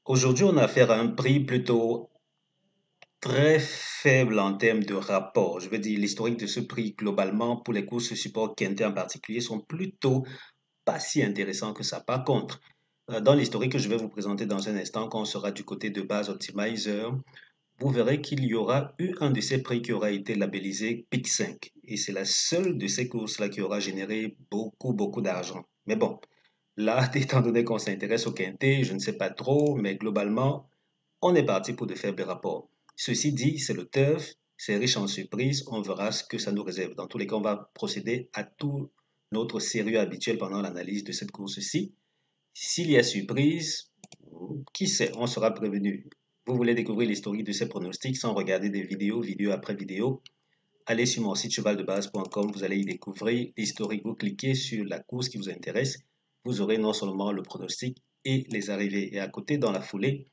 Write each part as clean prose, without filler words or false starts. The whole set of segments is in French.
Aujourd'hui, on a affaire à un prix plutôt très faible en termes de rapport. Je veux dire, l'historique de ce prix globalement pour les courses support quintet en particulier sont plutôt pas si intéressants que ça. Par contre, dans l'historique que je vais vous présenter dans un instant, quand on sera du côté de base Optimizer, vous verrez qu'il y aura eu un de ces prix qui aura été labellisé PIC 5. Et c'est la seule de ces courses-là qui aura généré beaucoup d'argent. Mais bon, là, étant donné qu'on s'intéresse au quintet, je ne sais pas trop, mais globalement, on est parti pour de faibles rapports. Ceci dit, c'est le turf, c'est riche en surprises, on verra ce que ça nous réserve. Dans tous les cas, on va procéder à tout notre sérieux habituel pendant l'analyse de cette course-ci. S'il y a surprise, qui sait, on sera prévenu. Vous voulez découvrir l'historique de ces pronostics sans regarder des vidéos, vidéo après vidéo, allez sur mon site chevaldebase.com, vous allez y découvrir l'historique. Vous cliquez sur la course qui vous intéresse, vous aurez non seulement le pronostic et les arrivées. Et à côté, dans la foulée,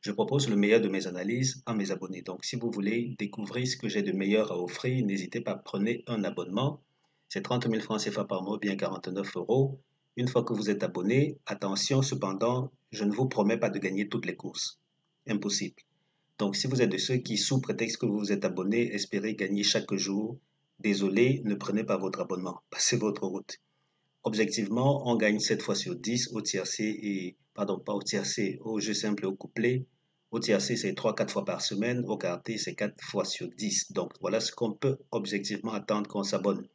je propose le meilleur de mes analyses à mes abonnés. Donc, si vous voulez découvrir ce que j'ai de meilleur à offrir, n'hésitez pas, prenez un abonnement. C'est 30 000 francs CFA par mois, bien 49 euros. Une fois que vous êtes abonné, attention cependant, je ne vous promets pas de gagner toutes les courses. Impossible. Donc, si vous êtes de ceux qui, sous prétexte que vous vous êtes abonné, espérez gagner chaque jour, désolé, ne prenez pas votre abonnement. Passez votre route. Objectivement, on gagne 7 fois sur 10 au tiercé et, pardon, pas au tiercé, au jeu simple et au couplet. Au tiercé, c'est 3-4 fois par semaine. Au quarté, c'est 4 fois sur 10. Donc, voilà ce qu'on peut objectivement attendre quand on s'abonne.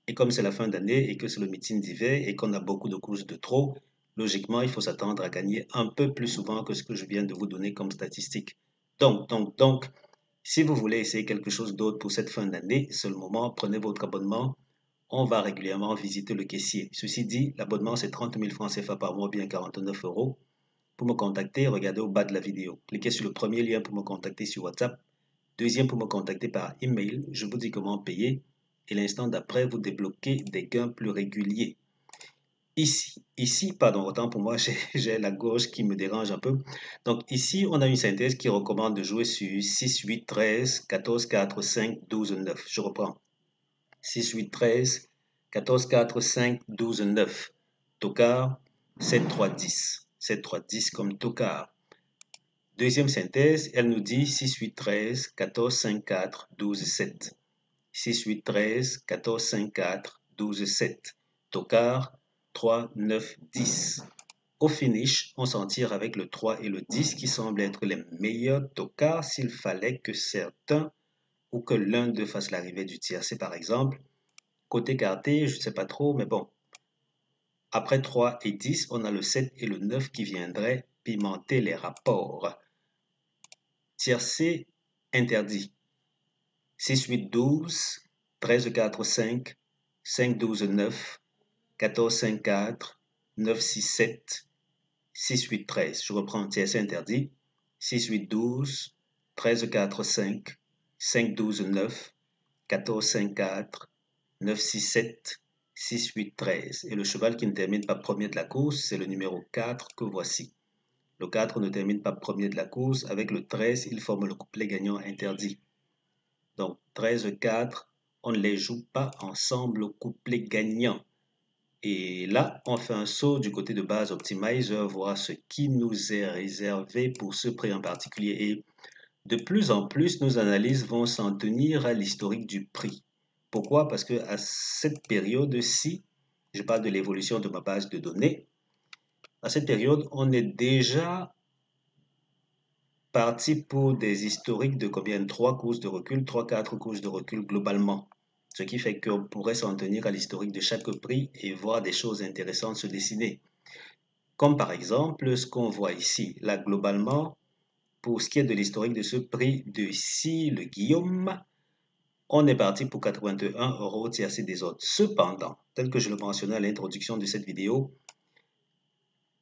Et comme c'est la fin d'année et que c'est le meeting d'hiver et qu'on a beaucoup de courses de trop, logiquement, il faut s'attendre à gagner un peu plus souvent que ce que je viens de vous donner comme statistique. Donc, si vous voulez essayer quelque chose d'autre pour cette fin d'année, c'est le moment, prenez votre abonnement. On va régulièrement visiter le caissier. Ceci dit, l'abonnement, c'est 30 000 francs CFA par mois, bien 49 euros. Pour me contacter, regardez au bas de la vidéo. Cliquez sur le premier lien pour me contacter sur WhatsApp. Deuxième pour me contacter par email. Je vous dis comment payer. Et l'instant d'après, vous débloquez des gains plus réguliers. Ici, pardon, autant pour moi, j'ai la gorge qui me dérange un peu. Donc ici, on a une synthèse qui recommande de jouer sur 6, 8, 13, 14, 4, 5, 12, 9. Je reprends. 6, 8, 13, 14, 4, 5, 12, 9. Tocard, 7, 3, 10. 7, 3, 10 comme tocard. Deuxième synthèse, elle nous dit 6, 8, 13, 14, 5, 4, 12, 7. 6, 8, 13, 14, 5, 4, 12, 7. Tocard, 3, 9, 10. Au finish, on s'en tire avec le 3 et le 10 qui semblent être les meilleurs tocards s'il fallait que certains ou que l'un d'eux fasse l'arrivée du tiercé par exemple. Côté quarté, je ne sais pas trop, mais bon. Après 3 et 10, on a le 7 et le 9 qui viendraient pimenter les rapports. Tiercé interdit. 6, 8, 12, 13, 4, 5, 5, 12, 9, 14, 5, 4, 9, 6, 7, 6, 8, 13. Je reprends tiercé interdit. 6, 8, 12, 13, 4, 5, 5, 12, 9, 14, 5, 4, 9, 6, 7, 6, 8, 13. Et le cheval qui ne termine pas premier de la course, c'est le numéro 4 que voici. Le 4 ne termine pas premier de la course. Avec le 13, il forme le couplet gagnant interdit. Donc 13, 4, on ne les joue pas ensemble au couplet gagnant. Et là, on fait un saut du côté de base Optimizer, voir ce qui nous est réservé pour ce prix en particulier. Et de plus en plus, nos analyses vont s'en tenir à l'historique du prix. Pourquoi? Parce que à cette période-ci, je parle de l'évolution de ma base de données, à cette période, on est déjà parti pour des historiques de combien? 3 courses de recul, 3-4 courses de recul globalement. Ce qui fait qu'on pourrait s'en tenir à l'historique de chaque prix et voir des choses intéressantes se dessiner. Comme par exemple ce qu'on voit ici. Là, globalement, pour ce qui est de l'historique de ce prix de ici, le Guillaume, on est parti pour 81 euros tiercé des autres. Cependant, tel que je le mentionnais à l'introduction de cette vidéo,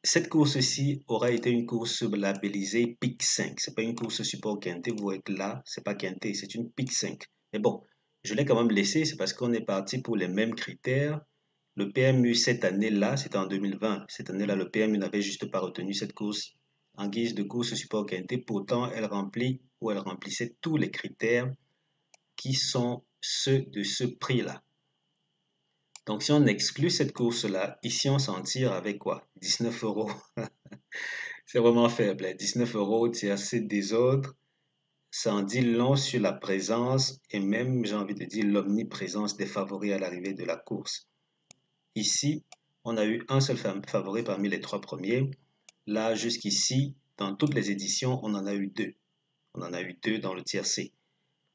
cette course-ci aura été une course labellisée PIC 5. Ce n'est pas une course support quintet. Vous voyez que là, ce n'est pas quintet, c'est une PIC 5. Mais bon, je l'ai quand même laissé, c'est parce qu'on est parti pour les mêmes critères. Le PMU cette année-là, c'était en 2020. Cette année-là, le PMU n'avait juste pas retenu cette course en guise de course support quintet. Pourtant, elle remplit ou elle remplissait tous les critères qui sont ceux de ce prix-là. Donc, si on exclut cette course-là, ici, on s'en tire avec quoi? 19 euros. C'est vraiment faible, hein. 19 euros, tiercé des autres. Ça en dit long sur la présence et même, j'ai envie de dire, l'omniprésence des favoris à l'arrivée de la course. Ici, on a eu un seul favori parmi les trois premiers. Là, jusqu'ici, dans toutes les éditions, on en a eu deux. On en a eu deux dans le tiercé.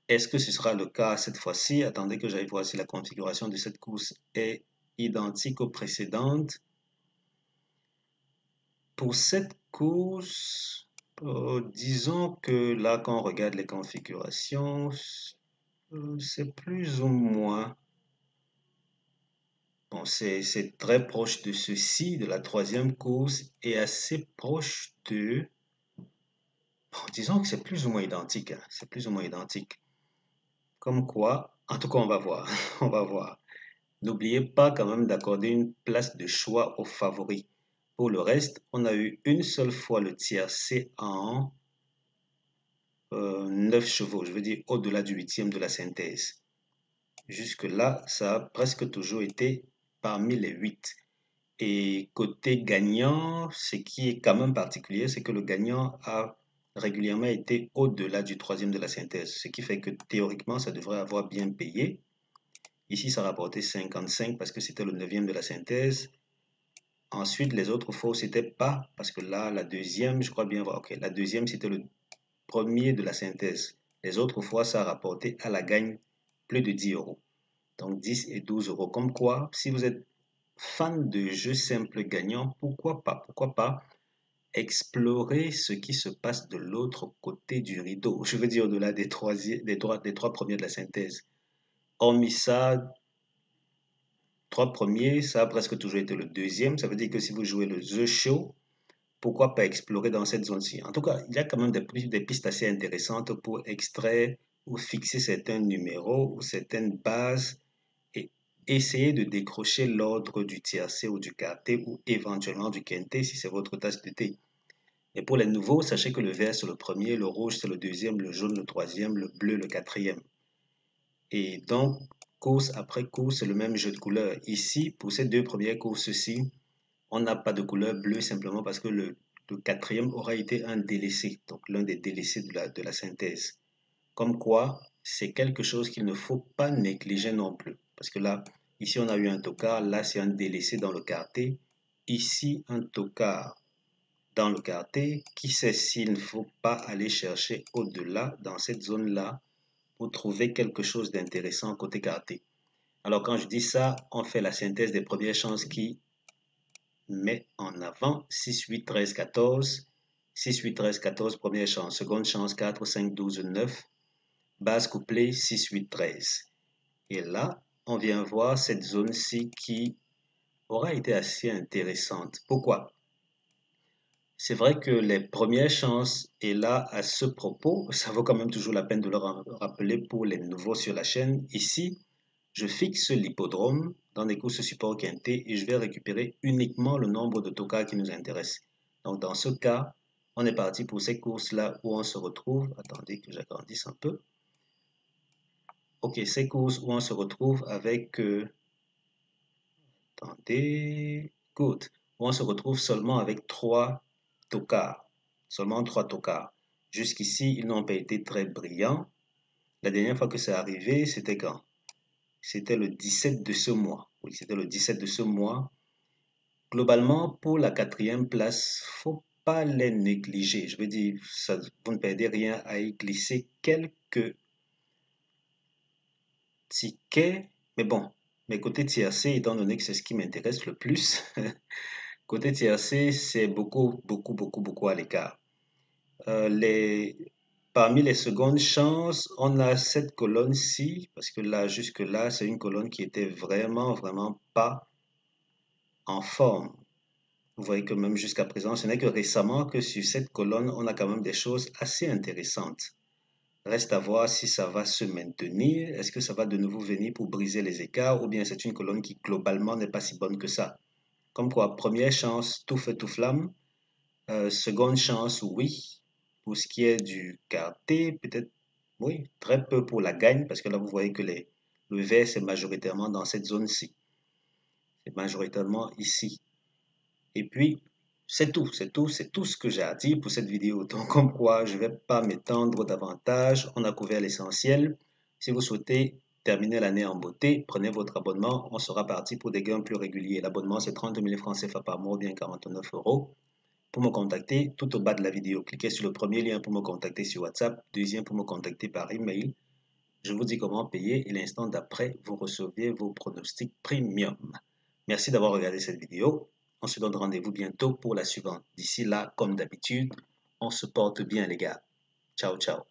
Est-ce que ce sera le cas cette fois-ci? Attendez que j'aille voir si la configuration de cette course est identique aux précédentes. Pour cette course, disons que là, quand on regarde les configurations, c'est plus ou moins. Bon, c'est très proche de ceci, de la troisième course, et assez proche de. Bon, disons que c'est plus ou moins identique, hein. C'est plus ou moins identique. Comme quoi, en tout cas, on va voir. On va voir. N'oubliez pas quand même d'accorder une place de choix aux favoris. Pour le reste, on a eu une seule fois le tiercé en 9 chevaux, je veux dire au-delà du huitième de la synthèse. Jusque-là, ça a presque toujours été parmi les 8. Et côté gagnant, ce qui est quand même particulier, c'est que le gagnant a régulièrement été au-delà du troisième de la synthèse, ce qui fait que théoriquement, ça devrait avoir bien payé. Ici, ça rapportait 55 parce que c'était le neuvième de la synthèse. Ensuite, les autres fois, c'était pas, parce que là, la deuxième, je crois bien voir, ok, la deuxième, c'était le premier de la synthèse. Les autres fois, ça a rapporté à la gagne plus de 10 euros. Donc 10 et 12 euros. Comme quoi, si vous êtes fan de jeux simples gagnants, pourquoi pas explorer ce qui se passe de l'autre côté du rideau. Je veux dire au-delà des trois premiers de la synthèse. Hormis ça, trois premiers, ça a presque toujours été le deuxième. Ça veut dire que si vous jouez le The Show, pourquoi pas explorer dans cette zone-ci? En tout cas, il y a quand même des pistes assez intéressantes pour extraire ou fixer certains numéros ou certaines bases et essayer de décrocher l'ordre du tiercé ou du quartet ou éventuellement du quintet si c'est votre tasse de thé. Et pour les nouveaux, sachez que le vert c'est le premier, le rouge c'est le deuxième, le jaune le troisième, le bleu le quatrième. Et donc, course après course, c'est le même jeu de couleurs. Ici, pour ces deux premières courses-ci, on n'a pas de couleur bleue simplement parce que le quatrième aura été un délaissé, donc l'un des délaissés de la synthèse. Comme quoi, c'est quelque chose qu'il ne faut pas négliger non plus. Parce que là, ici on a eu un tocard, là c'est un délaissé dans le quartet, ici un tocard dans le quartet. Qui sait s'il ne faut pas aller chercher au-delà, dans cette zone-là, pour trouver quelque chose d'intéressant côté quartet. Alors quand je dis ça, on fait la synthèse des premières chances qui met en avant 6, 8, 13, 14. 6, 8, 13, 14, première chance. Seconde chance, 4, 5, 12, 9. Base couplée, 6, 8, 13. Et là, on vient voir cette zone-ci qui aura été assez intéressante. Pourquoi? C'est vrai que les premières chances, et là, à ce propos, ça vaut quand même toujours la peine de le rappeler pour les nouveaux sur la chaîne. Ici, je fixe l'hippodrome dans des courses support quintet et je vais récupérer uniquement le nombre de tocars qui nous intéresse. Donc, dans ce cas, on est parti pour ces courses-là où on se retrouve. Attendez que j'agrandisse un peu. Ok, ces courses où on se retrouve avec... attendez... Good. Où on se retrouve seulement avec 3 tocars. Seulement 3 tocars. Jusqu'ici, ils n'ont pas été très brillants. La dernière fois que c'est arrivé, c'était quand? C'était le 17 de ce mois. Oui, c'était le 17 de ce mois. Globalement, pour la quatrième place, faut pas les négliger. Je veux dire, ça, vous ne perdez rien à y glisser quelques tickets. Mais bon, mais côté tiercé, étant donné que c'est ce qui m'intéresse le plus, côté tiercé, c'est beaucoup à l'écart. Les, parmi les secondes chances, on a cette colonne-ci, parce que là, jusque-là, c'est une colonne qui était vraiment pas en forme. Vous voyez que même jusqu'à présent, ce n'est que récemment que sur cette colonne, on a quand même des choses assez intéressantes. Reste à voir si ça va se maintenir. Est-ce que ça va de nouveau venir pour briser les écarts ou bien c'est une colonne qui globalement n'est pas si bonne que ça. Comme quoi, première chance, tout feu, tout flamme. Seconde chance, oui. Pour ce qui est du quartet, peut-être, oui, très peu pour la gagne parce que là, vous voyez que le vert, c'est majoritairement dans cette zone-ci. C'est majoritairement ici. Et puis, c'est tout ce que j'ai à dire pour cette vidéo. Donc, comme quoi, je ne vais pas m'étendre davantage. On a couvert l'essentiel. Si vous souhaitez terminer l'année en beauté, prenez votre abonnement. On sera parti pour des gains plus réguliers. L'abonnement, c'est 30 000 francs CFA par mois, bien 49 euros. Pour me contacter, tout au bas de la vidéo, cliquez sur le premier lien pour me contacter sur WhatsApp, deuxième pour me contacter par email. Je vous dis comment payer et l'instant d'après, vous recevez vos pronostics premium. Merci d'avoir regardé cette vidéo. On se donne rendez-vous bientôt pour la suivante. D'ici là, comme d'habitude, on se porte bien les gars. Ciao, ciao.